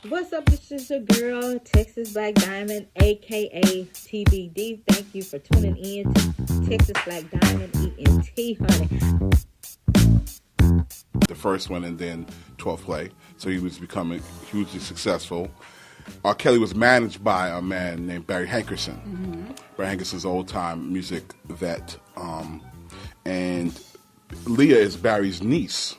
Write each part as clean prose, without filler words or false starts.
What's up? This is your girl, Texas Black Diamond, aka TBD. Thank you for tuning in to Texas Black Diamond ENT, honey. The first one and then 12th play. So he was becoming hugely successful. R. Kelly was managed by a man named Barry Hankerson. Barry Hankerson's old-time music vet. And Leah is Barry's niece.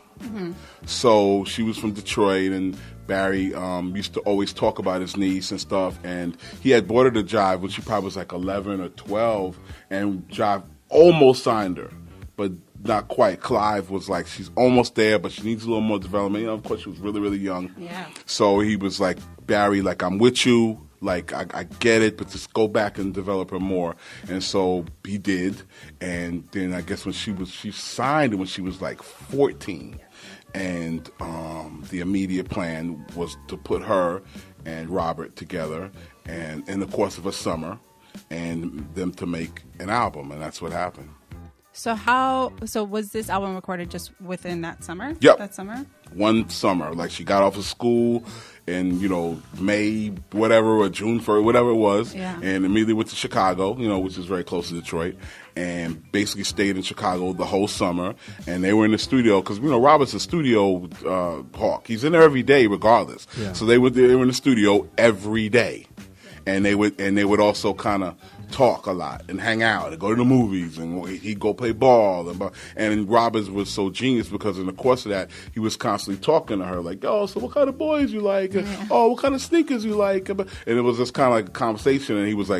So she was from Detroit, and Barry used to always talk about his niece and stuff. And he had bought her to Jive when she probably was like 11 or 12, and Jive almost signed her, but not quite. Clive was like, she's almost there, but she needs a little more development. You know, of course, she was really, really young. Yeah. So he was like, Barry, like, I'm with you. Like, I get it, but just go back and develop her more. And so he did. And then I guess when she signed when she was like 14. And the immediate plan was to put her and Robert together and in the course of a summer and them to make an album. And that's what happened. So was this album recorded just within that summer? Yep. That summer? One summer. Like, she got off of school in, May, whatever, or June 1st, whatever it was. Yeah. And immediately went to Chicago, which is very close to Detroit, and basically stayed in Chicago the whole summer. And they were in the studio because, Robert's a studio hawk. He's in there every day regardless. Yeah. So they were in the studio every day. And they would also kind of talk a lot and hang out and go to the movies, and he'd go play ball. And Roberts was so genius because in the course of that, he was constantly talking to her like, oh, so what kind of boys you like? And, oh, what kind of sneakers you like? And it was just kind of like a conversation, and he was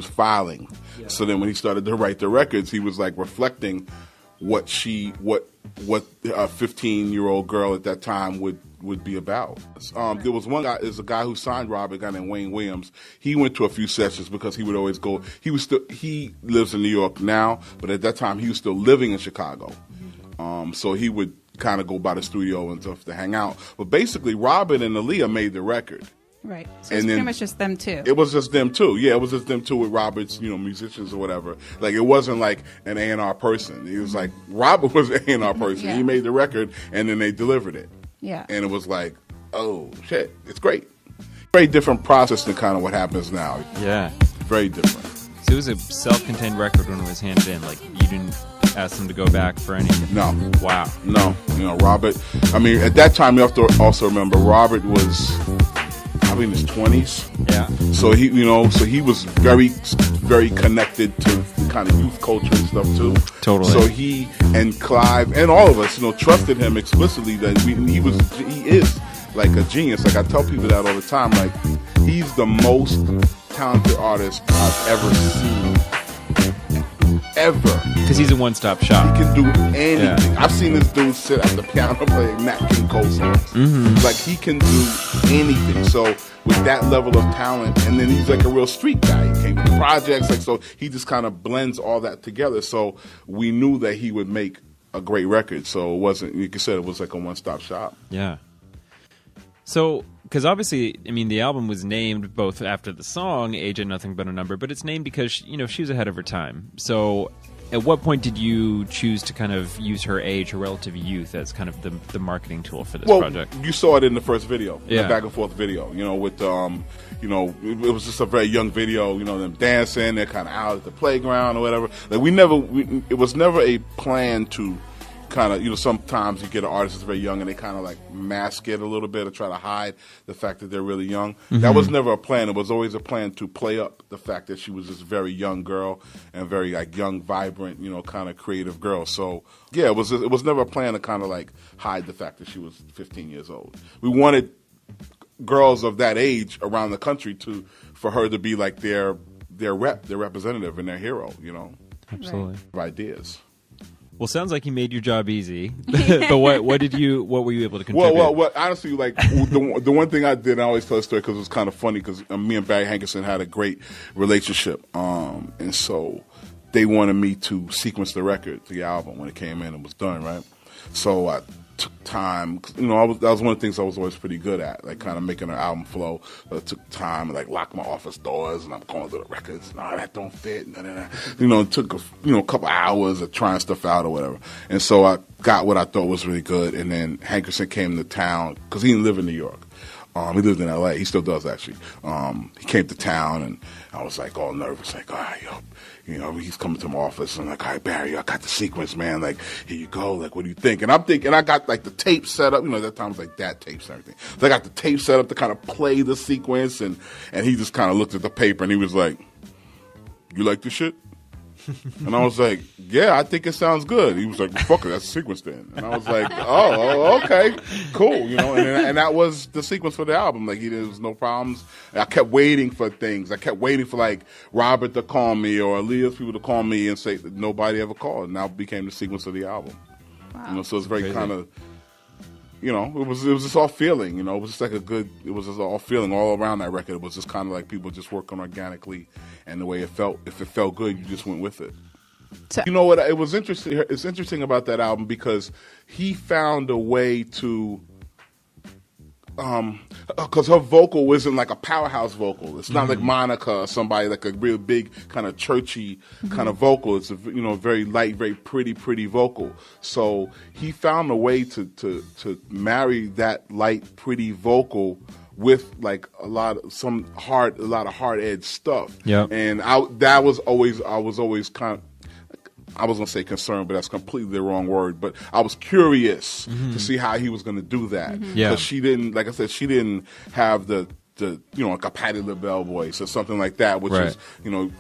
filing. Yeah. So then when he started to write the records, he was like reflecting what a 15-year-old girl at that time would be about. There was one guy, there's a guy who signed Robert, a guy named Wayne Williams. He went to a few sessions because he would always go. He lives in New York now, but at that time he was still living in Chicago. So he would kind of go by the studio and stuff to hang out. But basically, Robert and Aaliyah made the record. Right. So it's pretty much just them two. It was just them two. Yeah, it was just them two with Robert's, musicians or whatever. Like, it wasn't like an A&R person. It was like Robert was an A&R person. Yeah. He made the record, and then they delivered it. Yeah. And it was like, oh, shit, it's great. Very different process than kind of what happens now. Yeah. Very different. So it was a self-contained record when it was handed in. Like, you didn't ask them to go back for anything? No. Wow. No. Robert, at that time, you have to also remember, Robert was probably in his 20s. Yeah. So he was very, very connected to the kind of youth culture and stuff too. Totally. So he and Clive and all of us, trusted him explicitly that he is like a genius. Like, I tell people that all the time. Like, he's the most talented artist I've ever seen. Ever. Because he's a one-stop shop. He can do anything. Yeah. I've seen this dude sit at the piano playing Nat King Cole songs. Like, he can do anything. So with that level of talent, and then he's like a real street guy. He came with projects, so he just kind of blends all that together. So we knew that he would make a great record. So it wasn't, like you said, it was like a one-stop shop. Yeah. So, because obviously, the album was named both after the song, Age Ain't Nothing But a Number, but it's named because, she was ahead of her time. So, at what point did you choose to kind of use her age, her relative youth, as kind of the marketing tool for this project? You saw it in the first video, the back and forth video, with, it was just a very young video, them dancing, they're kind of out at the playground or whatever. Like, it was never a plan to kind of, sometimes you get an artist that's very young and they kind of like mask it a little bit or try to hide the fact that they're really young. That was never a plan. It was always a plan to play up the fact that she was this very young girl and very like young, vibrant, kind of creative girl. So yeah, it was never a plan to kind of like hide the fact that she was 15 years old. We wanted girls of that age around the country for her to be like their representative and their hero, Absolutely. Ideas. Well, sounds like you made your job easy. But what were you able to contribute? Well, honestly, like the one thing I did, I always tell the story because it was kind of funny because me and Barry Hankerson had a great relationship, and so they wanted me to sequence the record, the album when it came in and was done, right? So I took time. That was one of the things I was always pretty good at, like kind of making an album flow. It took time, like lock my office doors, and I'm going through the records. No, that don't fit. It took a couple hours of trying stuff out or whatever. And so I got what I thought was really good. And then Hankerson came to town because he didn't live in New York. He lived in L.A. He still does, actually. He came to town, and I was like all nervous, like, all right, he's coming to my office, and I'm like, all right, Barry, I got the sequence, man. Like, here you go. Like, what do you think? And I'm thinking, I got like the tape set up. At that time it was like DAT tapes and everything. So I got the tape set up to kind of play the sequence, and he just kind of looked at the paper, and he was like, "You like this shit?" And I was like, "Yeah, I think it sounds good." He was like, "Fuck it, that's a sequence then." And I was like, "Oh, okay, cool." And that was the sequence for the album. Like, there was no problems. And I kept waiting for things. I kept waiting for like Robert to call me or Aaliyah's people to call me and say that nobody ever called. And that became the sequence of the album. Wow. So it's very kind of, it was just all feeling. It was just like it was just all feeling all around that record. It was just kind of like people just working organically, and the way it felt. If it felt good, you just went with it. So, you know what? It was interesting. It's interesting about that album because he found a way to, because her vocal wasn't like a powerhouse vocal. It's not like Monica or somebody like a real big kind of churchy kind of vocal. It's a very light, very pretty vocal. So he found a way to marry that light, pretty vocal with like a lot of hard edged stuff. Yeah, and I was always kind of. I was going to say concerned, but that's completely the wrong word. But I was curious to see how he was going to do that. Yeah. Because she didn't, like I said, she didn't have the like a Patti LaBelle voice or something like that, which is,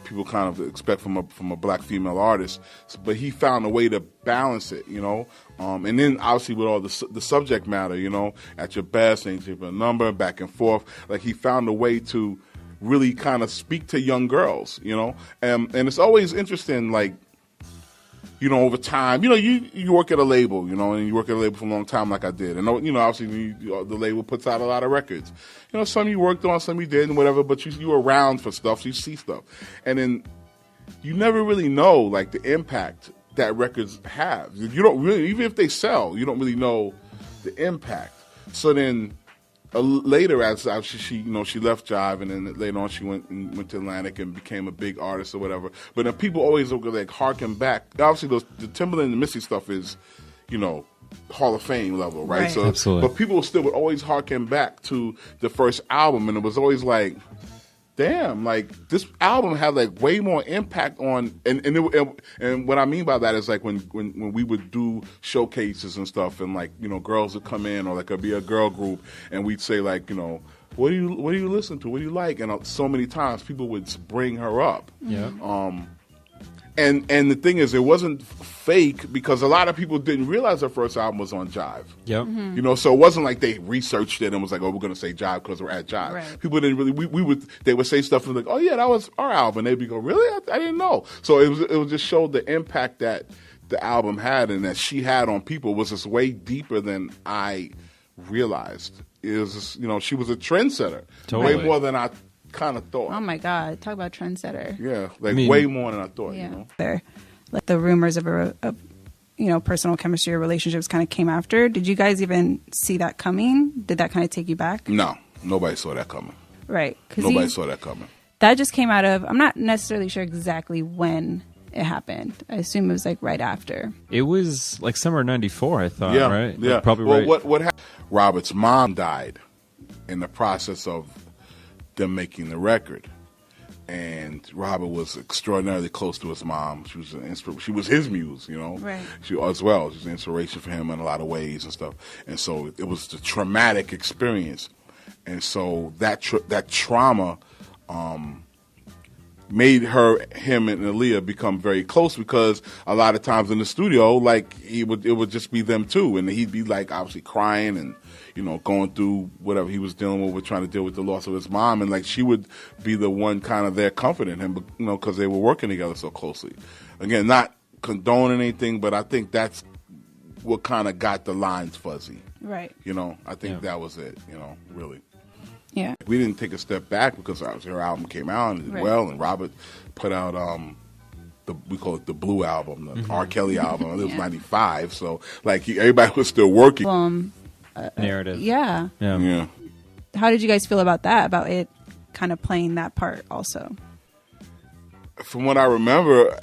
people kind of expect from a black female artist. But he found a way to balance it, and then obviously with all the subject matter, at your best, ain't you a number, back and forth. Like he found a way to really kind of speak to young girls, and it's always interesting, like, over time, you work at a label, and you work at a label for a long time like I did. And, obviously the label puts out a lot of records. Some you worked on, some you didn't, whatever, but you were around for stuff, so you see stuff. And then you never really know, like, the impact that records have. You don't really, even if they sell, you don't really know the impact. So then later, as she left Jive, and then later on she went to Atlantic and became a big artist or whatever. But then people always like harken back. Obviously, the Timbaland and the Missy stuff is, Hall of Fame level, right? So, absolutely. But people still would always harken back to the first album, and it was always like, damn, like this album had like way more impact on, and what I mean by that is like when we would do showcases and stuff, and like girls would come in, or like it'd be a girl group, and we'd say like what do you listen to, what do you like, and so many times people would bring her up. Yeah. And the thing is, it wasn't fake because a lot of people didn't realize their first album was on Jive. Yep. So it wasn't like they researched it and was like, oh, we're going to say Jive because we're at Jive. Right. People didn't really, they would say stuff and like, oh yeah, that was our album. And they'd go, really? I didn't know. So it was just showed the impact that the album had and that she had on people was just way deeper than I realized. It was just, she was a trendsetter. Totally. Way more than I kind of thought. oh my God, talk about trendsetter. Yeah, like way more than I thought. There, like the rumors of personal chemistry or relationships kind of came after. Did you guys even see that coming? Did that kind of take you back? No, nobody saw that coming. Right, Nobody saw that coming. That just came out of. I'm not necessarily sure exactly when it happened. I assume it was like right after. It was like summer '94, I thought. Yeah, right? yeah. Like, probably well, right. What happened? Robert's mom died in the process of them making the record, and Robert was extraordinarily close to his mom. She was she was his muse, Right. She as well. She was an inspiration for him in a lot of ways and stuff. And so it was a traumatic experience, and so that trauma made him and Aaliyah become very close because a lot of times in the studio, like it would just be them two, and he'd be like obviously crying and going through whatever he was dealing with trying to deal with the loss of his mom, and like she would be the one kind of there comforting him, because they were working together so closely. Again, not condoning anything, but I think that's what kind of got the lines fuzzy. Right. I think that was it. Really. Yeah. We didn't take a step back because her album came out and did well, and Robert put out we call it the Blue album, the R. Kelly album. It was '95, so like everybody was still working. Narrative. Yeah. How did you guys feel about that? About it kind of playing that part also? From what I remember,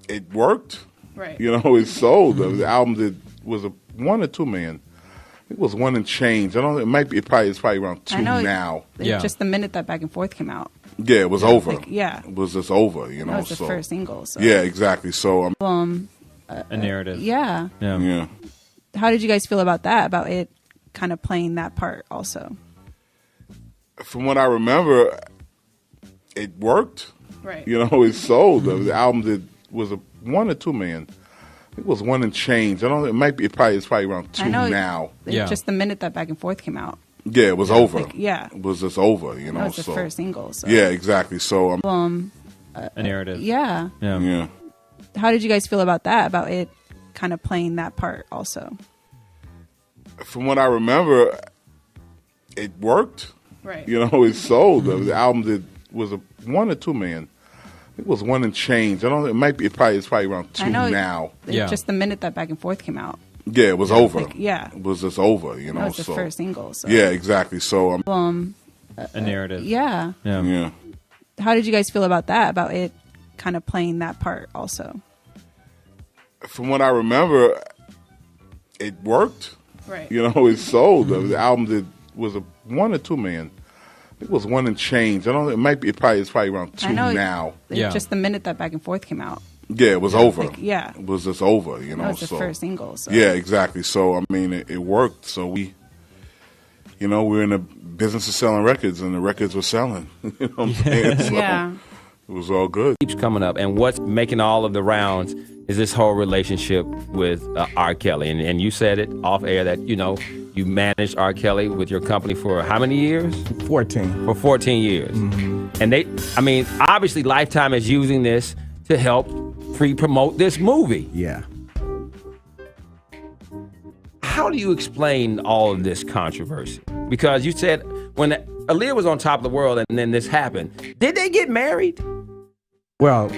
it worked. Right. It sold. The album was a 1 or 2 million. It was one and change. I don't. It might be. It's probably around 2 now. Yeah. Just the minute that Back and Forth came out. Yeah, it was over. Yeah. It was just over. You know. That was the first single. So. Yeah, exactly. So A narrative. Yeah. yeah. How did you guys feel about that? About it kind of playing that part also? From what I remember, it worked. Right. You know, it sold. The album was a 1 or 2 million. It was one and change. I don't. It might be. It's probably around 2 now. Yeah. Just the minute that Back and Forth came out. Yeah, it was over. Yeah. It was just over. You know. That was the first single. So. Yeah, exactly. So A narrative. Yeah. yeah. How did you guys feel about that? About it kind of playing that part also? From what I remember, it worked. Right. You know, it sold. The album was a 1 or 2 million. It was one and change. I don't. It might be. It's probably around 2 now. Yeah. Just the minute that Back and Forth came out. Yeah, it was over. Yeah. It was just over. You know. That was the first single. So. Yeah, exactly. So A narrative. Yeah. yeah. How did you guys feel about that? About it kind of playing that part also? From what I remember, it worked. Right. You know, it sold. The album was a 1 or 2 million. It was one and change. I don't. It might be. It's probably around 2 now. Yeah. Just the minute that Back and Forth came out. Yeah, it was over. Yeah. It was just over. You know. That was the first single. So. Yeah, exactly. So I mean, it worked. So we're in the business of selling records, and the records were selling. You know what I'm saying? So Yeah. it was all good. Keeps coming up, and what's making all of the rounds is this whole relationship with R. Kelly. And you said it off air that, you managed R. Kelly with your company for how many years? 14. For 14 years. Mm-hmm. And obviously Lifetime is using this to help pre-promote this movie. Yeah. How do you explain all of this controversy? Because you said when Aaliyah was on top of the world and then this happened, did they get married? Well,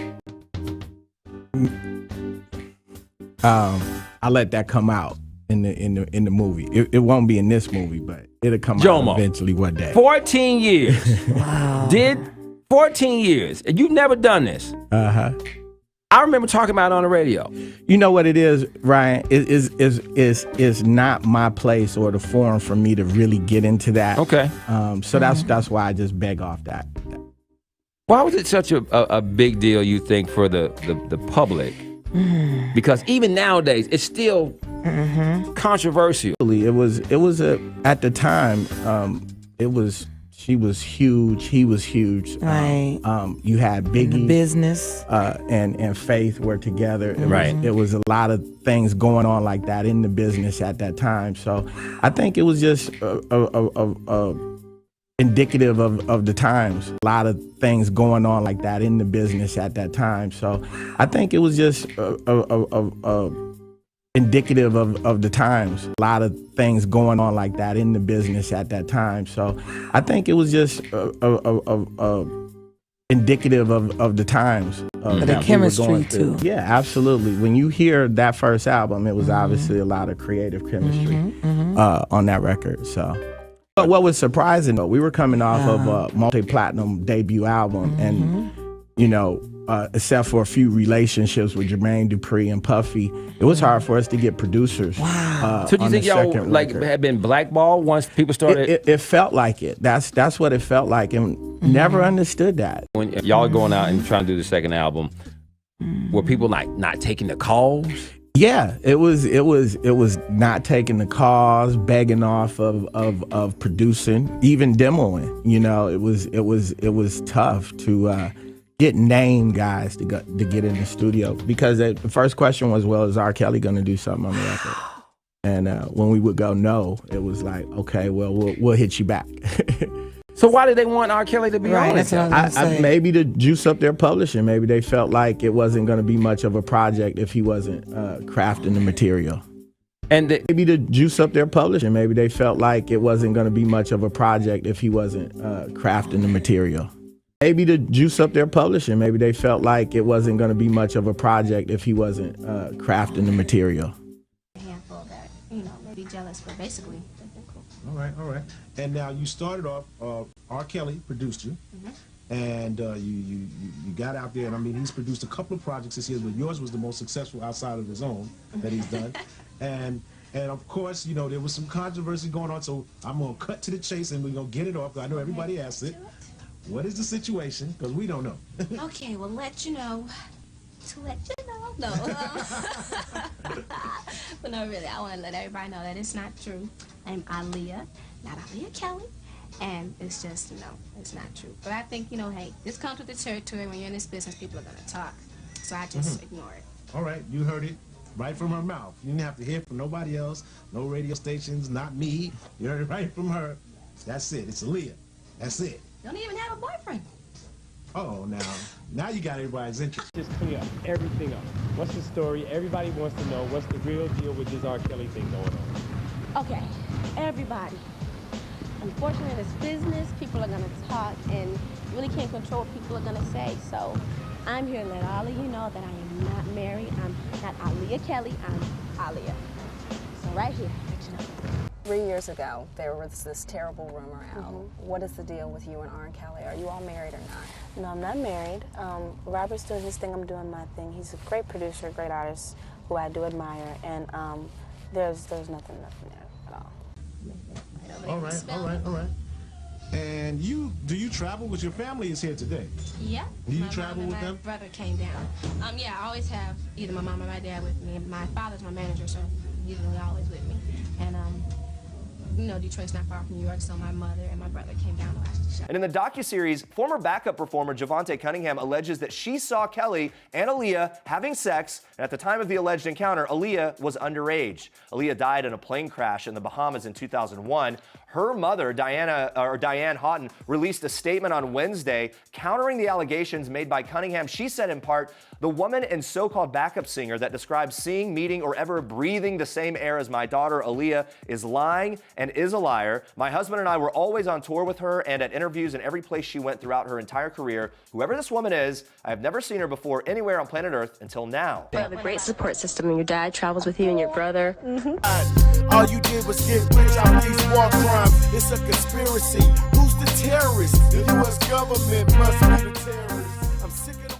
I'll let that come out in the movie. It won't be in this movie, but it'll come Jomo, out eventually one day. 14 years. Wow. 14 years. And you've never done this. Uh-huh. I remember talking about it on the radio. You know what it is, Ryan? It is not my place or the forum for me to really get into that. Okay. So that's why I just beg off that. Why was it such a big deal, you think, for the public? Because even nowadays, it's still controversial. It was at the time. She was huge. He was huge. Right. You had Biggie, the business, and Faith were together. It was a lot of things going on like that in the business at that time. So I think it was just indicative of the times. A lot of things going on like that in the business at that time. So I think it was just indicative of the times. A lot of things going on like that in the business at that time. So I think it was just indicative of the times. The chemistry too. Yeah, absolutely. When you hear that first album, it was obviously a lot of creative chemistry on that record. So, but what was surprising though, we were coming off of a multi-platinum debut album, and except for a few relationships with Jermaine Dupri and Puffy, it was hard for us to get producers. Wow. So do you think y'all had been blackballed once people started? It felt like it. That's what it felt like, and never understood that. When y'all are going out and trying to do the second album, were people not taking the calls? Yeah, it was not taking the calls, begging off of producing, even demoing. It was tough to get name guys to get in the studio, because the first question was, well, is R. Kelly going to do something on the record? And when we would go no, it was like, okay, well, we'll hit you back. So why did they want R. Kelly to be on it? That's what I was gonna say. Maybe to juice up their publishing. Maybe they felt like it wasn't going to be much of a project if he wasn't crafting the material. And maybe to juice up their publishing. Maybe they felt like it wasn't going to be much of a project if he wasn't crafting the material. Maybe to juice up their publishing. Maybe they felt like it wasn't going to be much of a project if he wasn't crafting the material. A handful that, maybe jealous, but basically, they're cool. All right. And now you started off, R. Kelly produced you, and you got out there, and he's produced a couple of projects this year, but yours was the most successful outside of his own that he's done. And And of course, you know, there was some controversy going on, so I'm going to cut to the chase and we're going to get it off, because I know everybody asks it. What is the situation? Because we don't know. Okay, well, let you know. To let you know. No. But no, really, I want to let everybody know that it's not true. I'm Aaliyah, not Aaliyah Kelly. And it's just, no, it's not true. But I think, you know, hey, this comes with the territory. When you're in this business, people are going to talk. So I just ignore it. All right, you heard it right from her mouth. You didn't have to hear from nobody else, no radio stations, not me. You heard it right from her. That's it. It's Aaliyah. That's it. Don't even have a boyfriend. Oh, now you got everybody's interest. Just clear everything up. What's the story? Everybody wants to know what's the real deal with this R. Kelly thing going on. Okay, everybody. Unfortunately, in this business, people are going to talk, and you really can't control what people are going to say. So I'm here to let all of you know that I am not married. I'm not Aaliyah Kelly. I'm Aaliyah. So right here, let you know. 3 years ago, there was this terrible rumor out. What is the deal with you and R. Kelly? Are you all married or not? No, I'm not married. Robert's doing his thing. I'm doing my thing. He's a great producer, great artist who I do admire, and there's nothing there at all. All right. And do you travel with your family is here today? Yeah. Do you travel with them? My brother came down. Yeah, I always have either my mom or my dad with me. My father's my manager, so he's always with me. And you know, Detroit's not far from New York, so my mother and my brother came down to watch the show. And in the docuseries, former backup performer Javante Cunningham alleges that she saw Kelly and Aaliyah having sex, and at the time of the alleged encounter, Aaliyah was underage. Aaliyah died in a plane crash in the Bahamas in 2001. Her mother, Diane Houghton, released a statement on Wednesday countering the allegations made by Cunningham. She said in part, "The woman and so-called backup singer that describes seeing, meeting, or ever breathing the same air as my daughter Aaliyah is lying and is a liar. My husband and I were always on tour with her and at interviews in every place she went throughout her entire career. Whoever this woman is, I have never seen her before anywhere on planet Earth until now." You have a great support system, and your dad travels with you and your brother. All you did was get rich out these war crimes. It's a conspiracy. Who's the terrorist? The U.S. government must be the terrorist. I'm sick of the